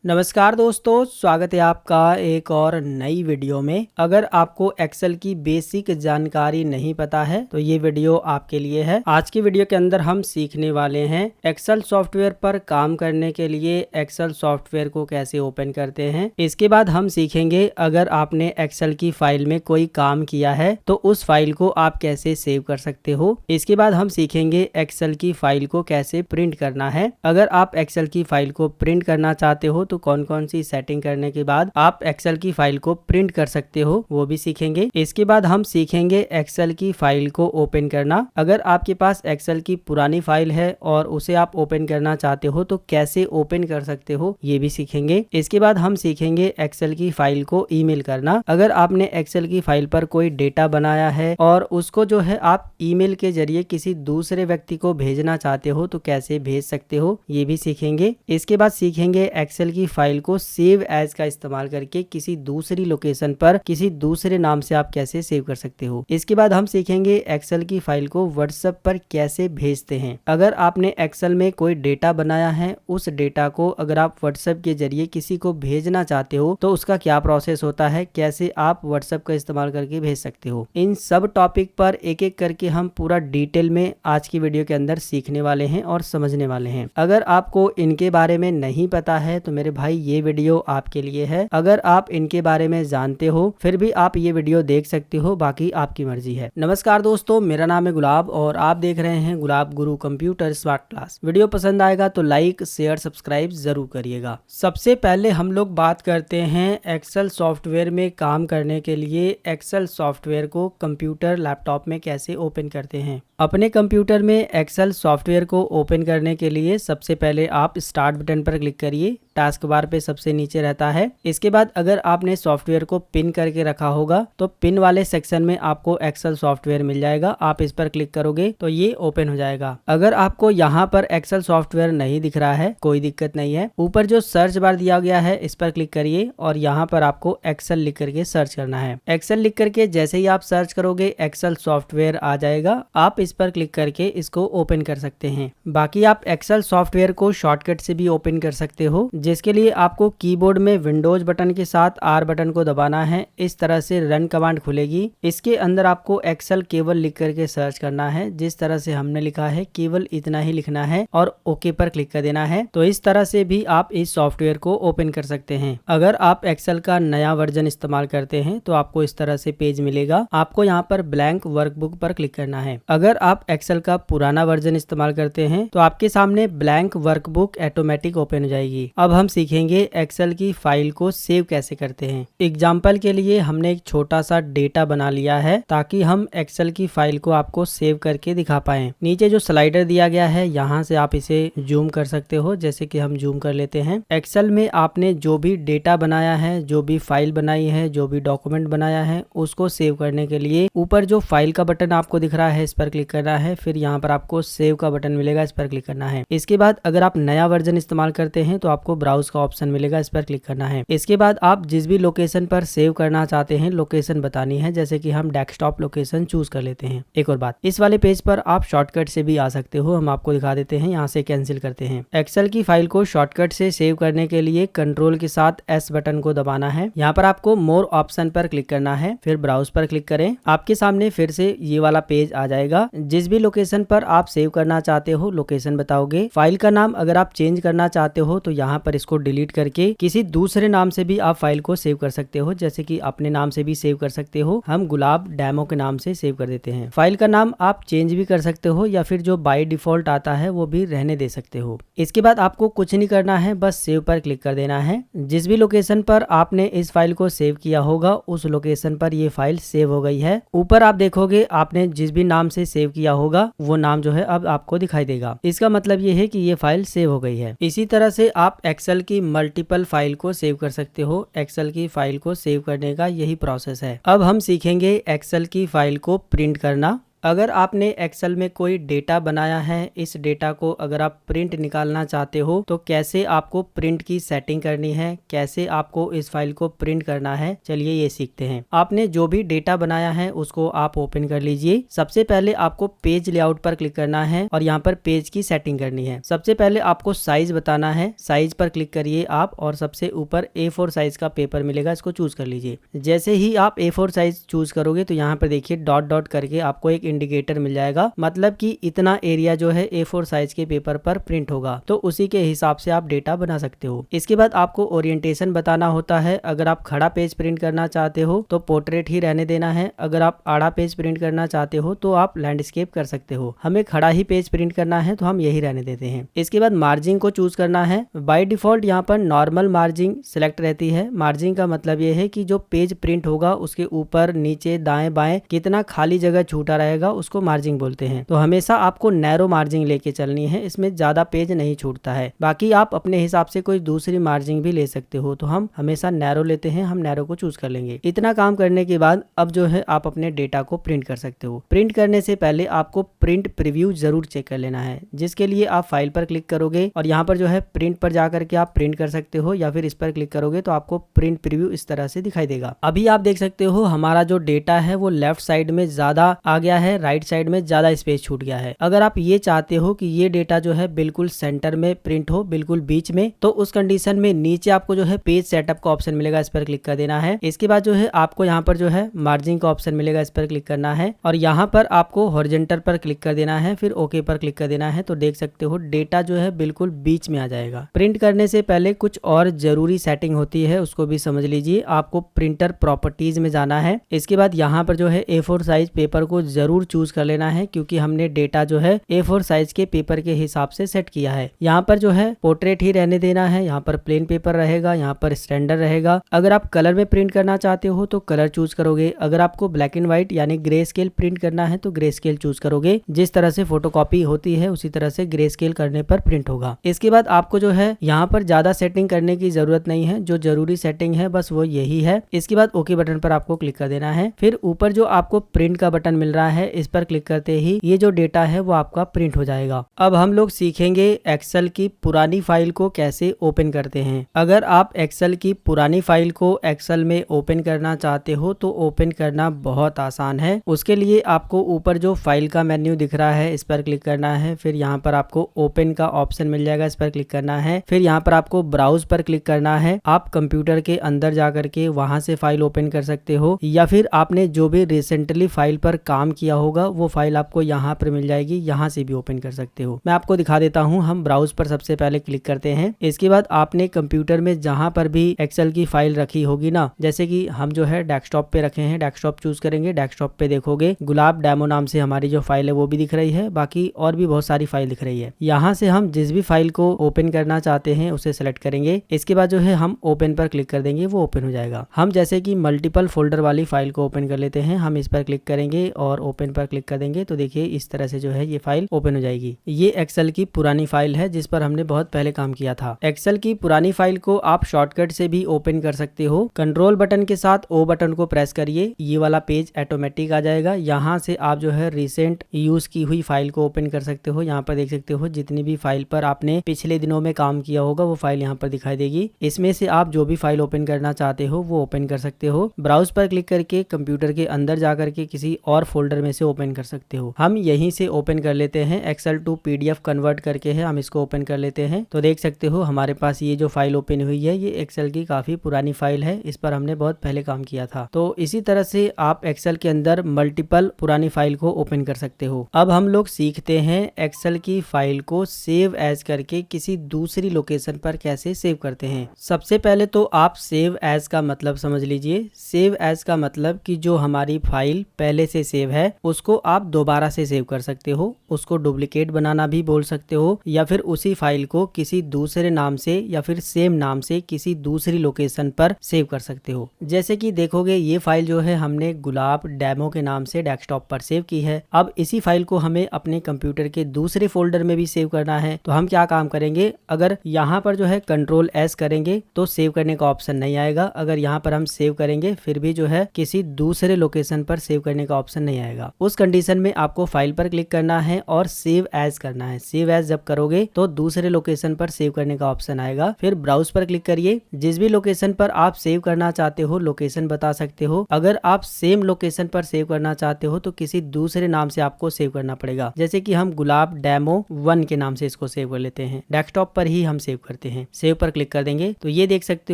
नमस्कार दोस्तों, स्वागत है आपका एक और नई वीडियो में। अगर आपको एक्सेल की बेसिक जानकारी नहीं पता है तो ये वीडियो आपके लिए है। आज की वीडियो के अंदर हम सीखने वाले हैं एक्सेल सॉफ्टवेयर पर काम करने के लिए एक्सेल सॉफ्टवेयर को कैसे ओपन करते हैं। इसके बाद हम सीखेंगे अगर आपने एक्सेल की फाइल में कोई काम किया है तो उस फाइल को आप कैसे सेव कर सकते हो। इसके बाद हम सीखेंगे एक्सेल की फाइल को कैसे प्रिंट करना है। अगर आप एक्सेल की फाइल को प्रिंट करना चाहते हो तो कौन कौन सी सेटिंग करने के बाद आप एक्सेल की फाइल को प्रिंट कर सकते हो वो भी सीखेंगे। इसके बाद हम सीखेंगे एक्सेल की फाइल को ओपन करना। अगर आपके पास एक्सेल की पुरानी फाइल है और उसे आप ओपन करना चाहते हो तो कैसे ओपन कर सकते हो ये भी सीखेंगे। इसके बाद हम सीखेंगे एक्सेल की फाइल को ईमेल करना। अगर आपने एक्सेल की फाइल पर कोई डेटा बनाया है और उसको जो है आप ईमेल के जरिए किसी दूसरे व्यक्ति को भेजना चाहते हो तो कैसे भेज सकते हो ये भी सीखेंगे। इसके बाद सीखेंगे एक्सेल की फाइल को सेव एज का इस्तेमाल करके किसी दूसरी लोकेशन पर किसी दूसरे नाम से आप कैसे सेव कर सकते हो। इसके बाद हम सीखेंगे एक्सेल की फाइल को व्हाट्सएप पर कैसे भेजते हैं। अगर आपने एक्सेल में कोई डेटा बनाया है उस डेटा को अगर आप व्हाट्सएप के जरिए किसी को भेजना चाहते हो तो उसका क्या प्रोसेस होता है, कैसे आप व्हाट्सएप का इस्तेमाल करके भेज सकते हो। इन सब टॉपिक पर एक एक करके हम पूरा डिटेल में आज की वीडियो के अंदर सीखने वाले हैं और समझने वाले हैं। अगर आपको इनके बारे में नहीं पता है तो मेरे भाई ये वीडियो आपके लिए है। अगर आप इनके बारे में जानते हो फिर भी आप ये वीडियो देख सकते हो, बाकी आपकी मर्जी है। नमस्कार दोस्तों, मेरा नाम है गुलाब और आप देख रहे हैं गुलाब गुरु कंप्यूटर स्मार्ट क्लास। वीडियो पसंद आएगा तो लाइक शेयर सब्सक्राइब जरूर करिएगा। सबसे पहले हम लोग बात करते हैं एक्सेल सॉफ्टवेयर में काम करने के लिए एक्सेल सॉफ्टवेयर को कंप्यूटर लैपटॉप में कैसे ओपन करते हैं। अपने कंप्यूटर में एक्सेल सॉफ्टवेयर को ओपन करने के लिए सबसे पहले आप स्टार्ट बटन पर क्लिक करिए। टास्क बार पे सबसे नीचे रहता है। इसके बाद अगर आपने सॉफ्टवेयर को पिन करके रखा होगा तो पिन वाले सेक्शन में आपको एक्सेल सॉफ्टवेयर मिल जाएगा। आप इस पर क्लिक करोगे तो ये ओपन हो जाएगा। अगर आपको यहाँ पर एक्सेल सॉफ्टवेयर नहीं दिख रहा है कोई दिक्कत नहीं है, ऊपर जो सर्च बार दिया गया है इस पर क्लिक करिए और यहाँ पर आपको एक्सेल लिख करके सर्च करना है। एक्सेल लिख करके जैसे ही आप सर्च करोगे एक्सेल सॉफ्टवेयर आ जाएगा। आप इस पर क्लिक करके इसको ओपन कर सकते हैं। बाकी आप एक्सेल सॉफ्टवेयर को शॉर्टकट से भी ओपन कर सकते हो, जिसके लिए आपको कीबोर्ड में विंडोज बटन के साथ आर बटन को दबाना है। इस तरह से रन कमांड खुलेगी। इसके अंदर आपको एक्सेल केवल लिख करके सर्च करना है। जिस तरह से हमने लिखा है केवल इतना ही लिखना है और ओके पर क्लिक कर देना है। तो इस तरह से भी आप इस सॉफ्टवेयर को ओपन कर सकते हैं। अगर आप एक्सेल का नया वर्जन इस्तेमाल करते हैं तो आपको इस तरह से पेज मिलेगा। आपको यहाँ पर ब्लैंक वर्कबुक पर क्लिक करना है। अगर आप एक्सेल का पुराना वर्जन इस्तेमाल करते हैं तो आपके सामने ब्लैंक वर्कबुक ऑटोमेटिक ओपन हो जाएगी। अब हम सीखेंगे एक्सेल की फाइल को सेव कैसे करते हैं। एग्जाम्पल के लिए हमने एक छोटा सा डेटा बना लिया है ताकि हम एक्सेल की फाइल को आपको सेव करके दिखा पाए। नीचे जो स्लाइडर दिया गया है यहाँ से आप इसे जूम कर सकते हो, जैसे कि हम जूम कर लेते हैं। एक्सेल में आपने जो भी डेटा बनाया है, जो भी फाइल बनाई है, जो भी डॉक्यूमेंट बनाया है उसको सेव करने के लिए ऊपर जो फाइल का बटन आपको दिख रहा है इस पर क्लिक करना है। फिर यहाँ पर आपको सेव का बटन मिलेगा, इस पर क्लिक करना है। इसके बाद अगर आप नया वर्जन इस्तेमाल करते हैं तो आपको ब्राउज का ऑप्शन मिलेगा, इस पर क्लिक करना है। इसके बाद आप जिस भी लोकेशन पर सेव करना चाहते हैं लोकेशन बतानी है, जैसे कि हम डेस्कटॉप लोकेशन चूज कर लेते हैं। एक और बात, इस वाले पेज पर आप शॉर्टकट से भी आ सकते हो, हम आपको दिखा देते हैं। यहाँ से कैंसिल करते हैं। एक्सेल की फाइल को शॉर्टकट से सेव करने के लिए कंट्रोल के साथ एस बटन को दबाना है। यहाँ पर आपको मोर ऑप्शन पर क्लिक करना है, फिर ब्राउज पर क्लिक करें। आपके सामने फिर से ये वाला पेज आ जाएगा। जिस भी लोकेशन पर आप सेव करना चाहते हो लोकेशन बताओगे। फाइल का नाम अगर आप चेंज करना चाहते हो तो यहाँ पर इसको डिलीट करके किसी दूसरे नाम से भी आप फाइल को सेव कर सकते हो, जैसे कि अपने नाम से भी सेव कर सकते हो। हम गुलाब डेमो के नाम से सेव कर देते हैं। फाइल का नाम आप चेंज भी कर सकते हो या फिर जो बाय डिफॉल्ट आता है वो भी रहने दे सकते हो। इसके बाद आपको कुछ नहीं करना है, बस सेव पर क्लिक कर देना है। जिस भी लोकेशन पर आपने इस फाइल को सेव किया होगा उस लोकेशन पर ये फाइल सेव हो गई है। ऊपर आप देखोगे आपने जिस भी नाम से सेव किया होगा वो नाम जो है अब आपको दिखाई देगा। इसका मतलब ये है कि ये फाइल सेव हो गई है। इसी तरह से आप एक्सेल की मल्टीपल फाइल को सेव कर सकते हो। एक्सेल की फाइल को सेव करने का यही प्रोसेस है। अब हम सीखेंगे एक्सेल की फाइल को प्रिंट करना। अगर आपने एक्सेल में कोई डेटा बनाया है, इस डेटा को अगर आप प्रिंट निकालना चाहते हो तो कैसे आपको प्रिंट की सेटिंग करनी है, कैसे आपको इस फाइल को प्रिंट करना है, चलिए ये सीखते हैं। आपने जो भी डेटा बनाया है उसको आप ओपन कर लीजिए। सबसे पहले आपको पेज लेआउट पर क्लिक करना है और यहाँ पर पेज की सेटिंग करनी है। सबसे पहले आपको साइज बताना है, साइज पर क्लिक करिए आप और सबसे ऊपर A4 साइज का पेपर मिलेगा, इसको चूज कर लीजिए। जैसे ही आप A4 साइज चूज करोगे तो यहाँ पर देखिए डॉट डॉट करके आपको एक इंडिकेटर मिल जाएगा, मतलब कि इतना एरिया जो है A4 साइज के पेपर पर प्रिंट होगा। तो उसी के हिसाब से आप डेटा बना सकते हो। इसके बाद आपको ओरिएंटेशन बताना होता है। अगर आप खड़ा पेज प्रिंट करना चाहते हो तो पोर्ट्रेट ही रहने देना है। अगर आप आड़ा पेज प्रिंट करना चाहते हो तो आप लैंडस्केप कर सकते हो। हमें खड़ा ही पेज प्रिंट करना है तो हम यही रहने देते हैं। इसके बाद मार्जिन को चूज करना है। बाय डिफॉल्ट यहाँ पर नॉर्मल मार्जिन सिलेक्ट रहती है। मार्जिन का मतलब ये है कि जो पेज प्रिंट होगा उसके ऊपर नीचे दाएं बाएं कितना खाली जगह छूटा रहेगा उसको मार्जिन बोलते हैं। तो हमेशा आपको नैरो मार्जिन लेके चलनी है, इसमें ज्यादा पेज नहीं छूटता है। बाकी आप अपने हिसाब से कोई दूसरी मार्जिन भी ले सकते हो, तो हम हमेशा नैरो लेते हैं, हम नैरो को चूज कर लेंगे। इतना काम करने के बाद अब जो है आप अपने डेटा को प्रिंट कर सकते हो। प्रिंट करने से पहले आपको प्रिंट प्रीव्यू जरूर चेक कर लेना है, जिसके लिए आप फाइल पर क्लिक करोगे और यहाँ पर जो है प्रिंट पर जाकर के आप प्रिंट कर सकते हो, या फिर इस पर क्लिक करोगे तो आपको प्रिंट प्रीव्यू इस तरह से दिखाई देगा। अभी आप देख सकते हो हमारा जो डेटा है वो लेफ्ट साइड में ज्यादा आ गया है, राइट साइड में ज्यादा स्पेस छूट गया है। अगर आप ये चाहते हो कि ये डेटा जो है बिल्कुल सेंटर में प्रिंट हो, बिल्कुल बीच में, तो उस कंडीशन में नीचे आपको जो है पेज सेटअप का ऑप्शन मिलेगा, इस पर क्लिक कर देना है। इसके बाद जो है आपको यहाँ पर जो है मार्जिन का ऑप्शन मिलेगा, इस पर क्लिक करना है और यहाँ पर आपको हॉरिजॉन्टल पर क्लिक कर देना है, फिर ओके पर क्लिक कर देना है। तो देख सकते हो डेटा जो है बिल्कुल बीच में आ जाएगा। प्रिंट करने से पहले कुछ और जरूरी सेटिंग होती है, उसको भी समझ लीजिए। आपको प्रिंटर प्रॉपर्टीज में जाना है। इसके बाद यहाँ पर जो है A4 साइज पेपर को जरूर चूज कर लेना है, क्योंकि हमने डेटा जो है A4 साइज के पेपर के हिसाब से सेट किया है। यहाँ पर जो है पोर्ट्रेट ही रहने देना है, यहाँ पर प्लेन पेपर रहेगा, यहाँ पर स्टैंडर्ड रहेगा। अगर आप कलर में प्रिंट करना चाहते हो तो कलर चूज करोगे। अगर आपको ब्लैक एंड व्हाइट यानी ग्रे स्केल प्रिंट करना है तो ग्रे स्केल चूज करोगे। जिस तरह से फोटोकॉपी होती है उसी तरह से ग्रे स्केल करने पर प्रिंट होगा। इसके बाद आपको जो है यहाँ पर ज्यादा सेटिंग करने की जरूरत नहीं है, जो जरूरी सेटिंग है बस वो यही है। इसके बाद ओके बटन पर आपको क्लिक कर देना है। फिर ऊपर जो आपको प्रिंट का बटन मिल रहा है इस पर क्लिक करते ही ये जो डेटा है वो आपका प्रिंट हो जाएगा। अब हम लोग सीखेंगे एक्सेल की पुरानी फाइल को कैसे ओपन करते हैं। अगर आप एक्सेल की पुरानी फाइल को एक्सेल में ओपन करना चाहते हो तो ओपन करना बहुत आसान है। उसके लिए आपको ऊपर जो फाइल का मेन्यू दिख रहा है इस पर क्लिक करना है। फिर यहाँ पर आपको ओपन का ऑप्शन मिल जाएगा, इस पर क्लिक करना है। फिर यहाँ पर आपको ब्राउज पर क्लिक करना है। आप कंप्यूटर के अंदर जाकर के वहां से फाइल ओपन कर सकते हो, या फिर आपने जो भी रिसेंटली फाइल पर काम किया होगा वो फाइल आपको यहाँ पर मिल जाएगी, यहाँ से भी ओपन कर सकते हो। मैं आपको दिखा देता हूँ। हम ब्राउज पर सबसे पहले क्लिक करते हैं। इसके बाद आपने कंप्यूटर में जहां पर भी एक्सेल की फाइल रखी होगी ना, जैसे कि हम जो है डेस्कटॉप पे रखे हैं, डेस्कटॉप चूज करेंगे। डेस्कटॉप पे देखोगे गुलाब डेमो नाम से हमारी जो फाइल है वो भी दिख रही है, बाकी और भी बहुत सारी फाइल दिख रही है। यहाँ से हम जिस भी फाइल को ओपन करना चाहते हैं उसे सेलेक्ट करेंगे। इसके बाद जो है हम ओपन पर क्लिक कर देंगे, वो ओपन हो जाएगा। हम जैसे कि मल्टीपल फोल्डर वाली फाइल को ओपन कर लेते हैं। हम इस पर क्लिक करेंगे और ओपन पर क्लिक कर देंगे तो देखिए इस तरह से जो है ये फाइल ओपन हो जाएगी। ये एक्सेल की पुरानी फाइल है जिस पर हमने बहुत पहले काम किया था। एक्सेल की पुरानी फाइल को आप शॉर्टकट से भी ओपन कर सकते हो। कंट्रोल बटन के साथ ओ बटन को प्रेस करिए, ये वाला पेज ऑटोमेटिक आ जाएगा। यहाँ से आप जो है रिसेंट यूज की हुई फाइल को ओपन कर सकते हो। यहाँ पर देख सकते हो जितनी भी फाइल पर आपने पिछले दिनों में काम किया होगा वो फाइल यहाँ पर दिखाई देगी। इसमें से आप जो भी फाइल ओपन करना चाहते हो वो ओपन कर सकते हो। ब्राउज पर क्लिक करके कंप्यूटर के अंदर जाकर के किसी और फोल्डर में से ओपन कर सकते हो। हम यहीं से ओपन कर लेते हैं। एक्सेल टू PDF कन्वर्ट करके है, हम इसको ओपन कर लेते हैं। तो देख सकते हो हमारे पास ये जो फाइल ओपन हुई है ये एक्सेल की काफी पुरानी फाइल है, इस पर हमने बहुत पहले काम किया था। तो इसी तरह से आप एक्सेल के अंदर मल्टीपल पुरानी फाइल को ओपन कर सकते हो। अब हम लोग सीखते हैं एक्सेल की फाइल को सेव एज करके किसी दूसरी लोकेशन पर कैसे सेव करते हैं। सबसे पहले तो आप सेव एज का मतलब समझ लीजिए। सेव एज का मतलब कि जो हमारी फाइल पहले से सेव है उसको आप दोबारा से सेव कर सकते हो। उसको डुप्लीकेट बनाना भी बोल सकते हो, या फिर उसी फाइल को किसी दूसरे नाम से या फिर सेम नाम से किसी दूसरी लोकेशन पर सेव कर सकते हो। जैसे कि देखोगे ये फाइल जो है हमने गुलाब डेमो के नाम से डेस्कटॉप पर सेव की है। अब इसी फाइल को हमें अपने कंप्यूटर के दूसरे फोल्डर में भी सेव करना है। तो हम क्या काम करेंगे, अगर यहाँ पर जो है कंट्रोल S करेंगे तो सेव करने का ऑप्शन नहीं आएगा। अगर यहाँ पर हम सेव करेंगे फिर भी जो है किसी दूसरे लोकेशन पर सेव करने का ऑप्शन नहीं आएगा। मिलेगा। उस कंडीशन में आपको फाइल पर क्लिक करना है और सेव एज करना है। सेव एज जब करोगे तो दूसरे लोकेशन पर सेव करने का ऑप्शन आएगा। फिर ब्राउज पर क्लिक करिए। जिस भी लोकेशन पर आप सेव करना चाहते हो लोकेशन बता सकते हो। अगर आप सेम लोकेशन पर सेव करना चाहते हो तो किसी दूसरे नाम से आपको सेव करना पड़ेगा। जैसे कि हम गुलाब डेमो 1 के नाम से इसको सेव कर लेते हैं। डेस्कटॉप पर ही हम सेव करते हैं। सेव पर क्लिक कर देंगे तो ये देख सकते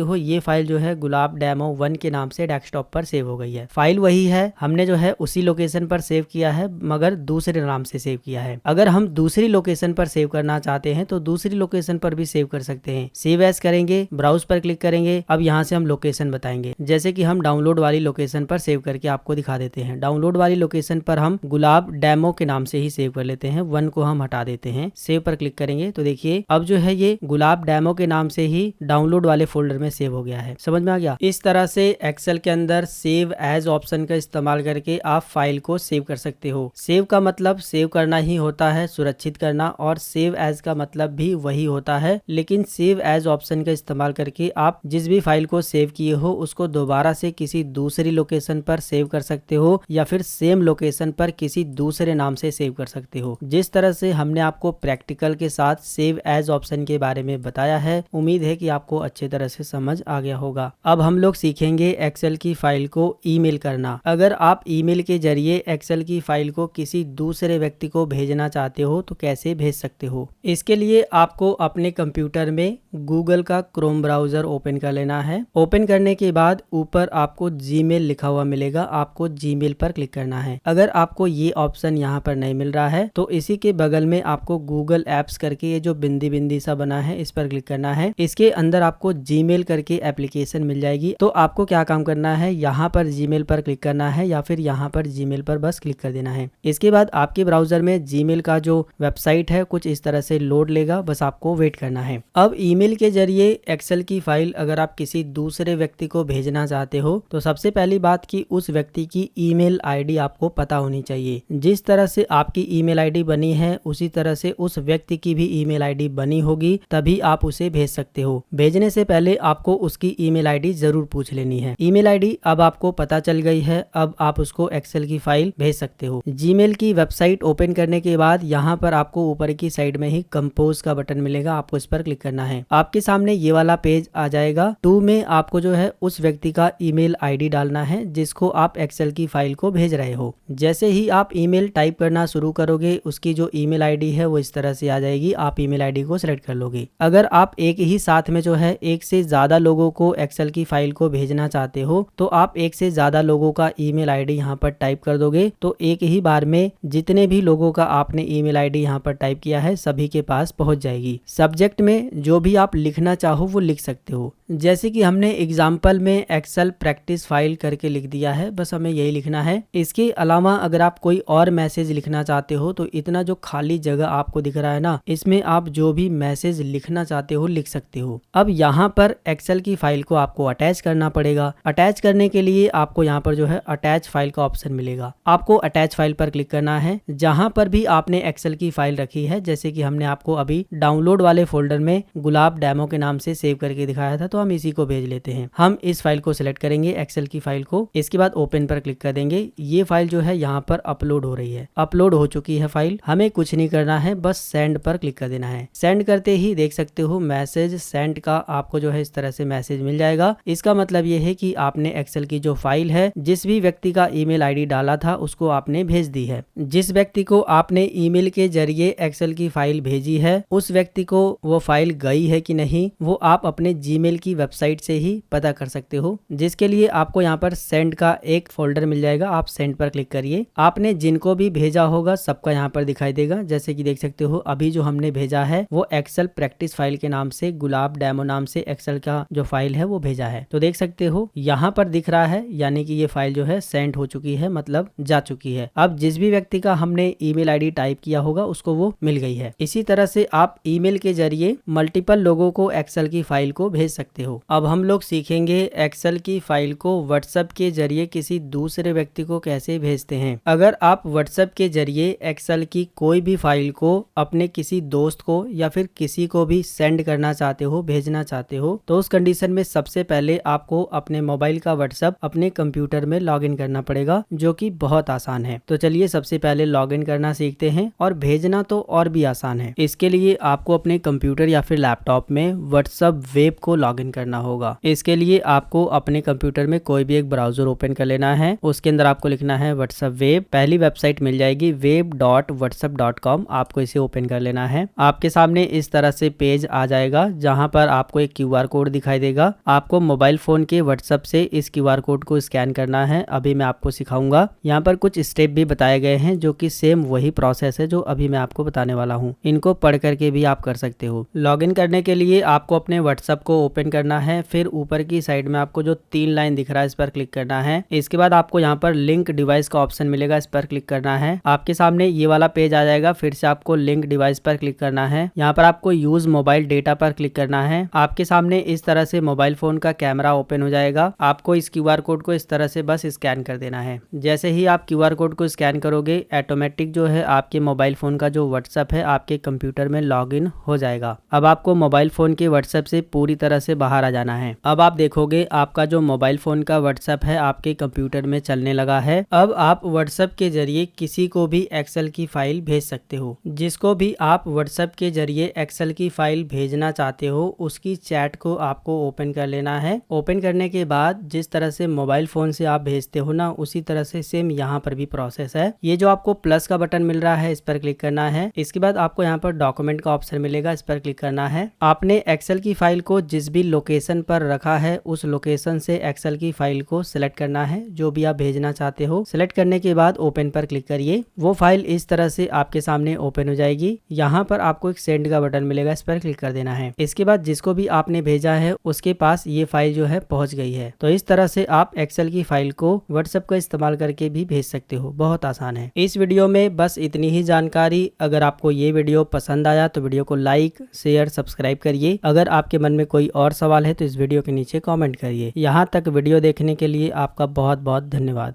हो ये फाइल जो है गुलाब डेमो 1 के नाम से डेस्कटॉप पर सेव हो गई है। फाइल वही है, हमने जो है उसी लोकेशन पर सेव किया है मगर दूसरे नाम से सेव किया है। अगर हम दूसरी लोकेशन पर सेव करना चाहते हैं तो दूसरी लोकेशन पर भी सेव कर सकते हैं। सेव एज करेंगे, ब्राउज पर क्लिक करेंगे। अब यहाँ से हम लोकेशन बताएंगे। जैसे कि हम डाउनलोड वाली लोकेशन पर सेव करके आपको दिखा देते हैं। डाउनलोड वाली लोकेशन पर हम गुलाब डेमो के नाम से ही सेव कर लेते हैं। 1 को हम हटा देते हैं। सेव पर क्लिक करेंगे तो देखिए अब जो है ये गुलाब डेमो के नाम से ही डाउनलोड वाले फोल्डर में सेव हो गया है। समझ में आ गया? इस तरह से एक्सेल के अंदर सेव एज ऑप्शन का इस्तेमाल करके आप फाइल को सेव कर सकते हो। सेव का मतलब सेव करना ही होता है, सुरक्षित करना, और सेव एज का मतलब भी वही होता है। लेकिन सेव एज ऑप्शन का इस्तेमाल करके आप जिस भी फाइल को सेव किए हो उसको दोबारा से किसी दूसरी लोकेशन पर सेव कर सकते हो या फिर सेम लोकेशन पर किसी दूसरे नाम से सेव कर सकते हो। जिस तरह से हमने आपको प्रैक्टिकल के साथ सेव एज ऑप्शन के बारे में बताया है, उम्मीद है कि आपको अच्छे तरह से समझ आ गया होगा। अब हम लोग सीखेंगे एक्सेल की फाइल को ईमेल करना। अगर आप ईमेल के जरिए एक्सेल की फाइल को किसी दूसरे व्यक्ति को भेजना चाहते हो तो कैसे भेज सकते हो। इसके लिए आपको अपने कंप्यूटर में गूगल का क्रोम ब्राउजर ओपन कर लेना है। ओपन करने के बाद ऊपर आपको जीमेल लिखा हुआ मिलेगा, आपको जीमेल पर क्लिक करना है। अगर आपको ये ऑप्शन यहाँ पर नहीं मिल रहा है तो इसी के बगल में आपको गूगल एप्स करके ये जो बिंदी बिंदी सा बना है इस पर क्लिक करना है। इसके अंदर आपको जीमेल करके एप्लीकेशन मिल जाएगी। तो आपको क्या काम करना है, यहाँ पर जीमेल पर क्लिक करना है या फिर यहाँ पर जीमेल पर बस क्लिक कर देना है। इसके बाद आपके ब्राउजर में जीमेल का जो वेबसाइट है कुछ इस तरह से लोड लेगा, बस आपको वेट करना है। अब ईमेल के जरिए एक्सेल की फाइल अगर आप किसी दूसरे व्यक्ति को भेजना चाहते हो तो सबसे पहली बात कि उस व्यक्ति की ईमेल आईडी आपको पता होनी चाहिए। जिस तरह से आपकी ईमेल आईडी बनी है उसी तरह से उस व्यक्ति की भी ईमेल आईडी बनी होगी, तभी आप उसे भेज सकते हो। भेजने से पहले आपको उसकी ईमेल आईडी जरूर पूछ लेनी है। ईमेल आईडी अब आपको पता चल गई है, अब आप उसको एक्सेल की फाइल भेज सकते हो। जीमेल की वेबसाइट ओपन करने के बाद यहाँ पर आपको ऊपर की साइड में ही कंपोज का बटन मिलेगा, आपको इस पर क्लिक करना है। आपके सामने ये वाला पेज आ जाएगा। 2 में आपको जो है उस व्यक्ति का ईमेल आईडी डालना है जिसको आप एक्सेल की फाइल को भेज रहे हो। जैसे ही आप ईमेल टाइप करना शुरू करोगे उसकी जो ईमेल आईडी है वो इस तरह से आ जाएगी। आप ईमेल आईडी को सिलेक्ट कर लोगे। अगर आप एक ही साथ में जो है एक से ज्यादा लोगों को एक्सेल की फाइल को भेजना चाहते हो तो आप एक से ज्यादा लोगों का ईमेल आईडी यहाँ पर टाइप कर दोगे तो एक ही बार में जितने भी लोगों का आपने ईमेल आईडी यहाँ पर टाइप किया है सभी के पास पहुंच जाएगी। सब्जेक्ट में जो भी आप लिखना चाहो वो लिख सकते हो। जैसे कि हमने एग्जाम्पल में एक्सेल प्रैक्टिस फाइल करके लिख दिया है, बस हमें यही लिखना है। इसके अलावा अगर आप कोई और मैसेज लिखना चाहते हो तो इतना जो खाली जगह आपको दिख रहा है ना, इसमें आप जो भी मैसेज लिखना चाहते हो लिख सकते हो। अब यहाँ पर एक्सेल की फाइल को आपको अटैच करना पड़ेगा। अटैच करने के लिए आपको यहाँ पर जो है अटैच फाइल का ऑप्शन मिलेगा। आपको अटैच फाइल पर क्लिक करना है। जहाँ पर भी आपने एक्सेल की फाइल रखी है, जैसे कि हमने आपको अभी डाउनलोड वाले फोल्डर में गुलाब डेमो के नाम से सेव करके दिखाया था, तो हम इसी को भेज लेते हैं। हम इस फाइल को सिलेक्ट करेंगे, एक्सेल की फाइल को। इसके बाद ओपन पर क्लिक कर देंगे। ये फाइल जो है यहाँ पर अपलोड हो रही है। अपलोड हो चुकी है फाइल। हमें कुछ नहीं करना है, बस सेंड पर क्लिक कर देना है। सेंड करते ही देख सकते हो मैसेज सेंड का आपको जो है इस तरह से मैसेज मिल जाएगा। इसका मतलब ये है कि आपने एक्सेल की जो फाइल है, जिस भी व्यक्ति का ईमेल आईडी डाला था उसको आपने भेज दी है। जिस व्यक्ति को आपने ईमेल के जरिए एक्सेल की फाइल भेजी है उस व्यक्ति को वो फाइल गई है कि नहीं वो आप अपने जीमेल की वेबसाइट से ही पता कर सकते हो। जिसके लिए आपको यहाँ पर सेंड का एक फोल्डर मिल जाएगा, आप सेंड पर क्लिक करिए। आपने जिनको भी भेजा होगा सबका यहाँ पर दिखाई देगा। जैसे कि देख सकते हो अभी जो हमने भेजा है वो एक्सेल प्रैक्टिस फाइल के नाम से गुलाब डेमो नाम से एक्सेल का जो फाइल है वो भेजा है। तो देख सकते हो यहाँ पर दिख रहा है, यानी कि ये फाइल जो है सेंड हो चुकी है, मतलब जा चुकी है। अब जिस भी व्यक्ति का हमने ईमेल आईडी टाइप किया होगा उसको वो मिल गई है। इसी तरह से आप ईमेल के जरिए मल्टीपल लोगों को एक्सेल की फाइल को भेज सकते हो। अब हम लोग सीखेंगे एक्सेल की फाइल को व्हाट्सएप के जरिए किसी दूसरे व्यक्ति को कैसे भेजते हैं। अगर आप व्हाट्सएप के जरिए एक्सेल की कोई भी फाइल को अपने किसी दोस्त को या फिर किसी को भी सेंड करना चाहते हो, भेजना चाहते हो, तो उस कंडीशन में सबसे पहले आपको अपने मोबाइल का व्हाट्सएप अपने कंप्यूटर में लॉगिन करना पड़ेगा, जो कि बहुत बहुत आसान है। तो चलिए सबसे पहले लॉगिन करना सीखते हैं और भेजना तो और भी आसान है। इसके लिए आपको अपने कंप्यूटर या फिर लैपटॉप में व्हाट्सएप वेब को लॉगिन करना होगा। इसके लिए आपको अपने कंप्यूटर में कोई भी एक ब्राउजर ओपन कर लेना है, उसके अंदर आपको लिखना है व्हाट्सएप वेब। पहली वेबसाइट मिल जाएगी web.whatsapp.com, आपको इसे ओपन कर लेना है। आपके सामने इस तरह से पेज आ जाएगा जहां पर आपको एक QR कोड दिखाई देगा। आपको मोबाइल फोन के व्हाट्सएप से इस QR कोड को स्कैन करना है। अभी मैं आपको सिखाऊंगा। यहाँ पर कुछ स्टेप भी बताए गए हैं जो कि सेम वही प्रोसेस है जो अभी मैं आपको बताने वाला हूँ। इनको पढ़ करके भी आप कर सकते हो। लॉगिन करने के लिए आपको अपने व्हाट्सएप को ओपन करना है, फिर ऊपर की साइड में आपको जो 3 लाइन दिख रहा है इस पर क्लिक करना है। इसके बाद आपको यहाँ पर लिंक डिवाइस का ऑप्शन मिलेगा, इस पर क्लिक करना है। आपके सामने ये वाला पेज आ जाएगा, फिर से आपको लिंक डिवाइस पर क्लिक करना है। यहाँ पर आपको यूज मोबाइल डेटा पर क्लिक करना है। आपके सामने इस तरह से मोबाइल फोन का कैमरा ओपन हो जाएगा। आपको इस QR कोड को इस तरह से बस स्कैन कर देना है। जैसे ही आप QR कोड को स्कैन करोगे ऑटोमेटिक जो है आपके मोबाइल फोन का जो व्हाट्सएप है आपके कंप्यूटर में लॉगिन हो जाएगा। अब आपको मोबाइल फोन के व्हाट्सएप से पूरी तरह से बाहर आ जाना है। अब आप देखोगे आपका जो मोबाइल फोन का व्हाट्सएप है आपके कंप्यूटर में चलने लगा है। अब आप व्हाट्सएप के जरिए किसी को भी एक्सेल की फाइल भेज सकते हो। जिसको भी आप व्हाट्सएप के जरिए एक्सेल की फाइल भेजना चाहते हो उसकी चैट को आपको ओपन कर लेना है। ओपन करने के बाद जिस तरह से मोबाइल फोन से आप भेजते हो ना, उसी तरह से सेम यहाँ पर भी प्रोसेस है। ये जो आपको प्लस का बटन मिल रहा है इस पर क्लिक करना है। इसके बाद आपको यहाँ पर डॉक्यूमेंट का ऑप्शन मिलेगा, इस पर क्लिक करना है। आपने एक्सेल की फाइल को जिस भी लोकेशन पर रखा है उस लोकेशन से एक्सेल की फाइल को सिलेक्ट करना है जो भी आप भेजना चाहते हो। सिलेक्ट करने के बाद ओपन पर क्लिक करिए। वो फाइल इस तरह से आपके सामने ओपन हो जाएगी। यहाँ पर आपको एक सेंड का बटन मिलेगा, इस पर क्लिक कर देना है। इसके बाद जिसको भी आपने भेजा है उसके पास ये फाइल जो है पहुंच गई है। तो इस तरह से आप एक्सेल की फाइल को व्हाट्सएप का इस्तेमाल करके भी भेज सकते हो। बहुत आसान है। इस वीडियो में बस इतनी ही जानकारी। अगर आपको ये वीडियो पसंद आया तो वीडियो को लाइक शेयर सब्सक्राइब करिए। अगर आपके मन में कोई और सवाल है तो इस वीडियो के नीचे कमेंट करिए। यहाँ तक वीडियो देखने के लिए आपका बहुत बहुत धन्यवाद।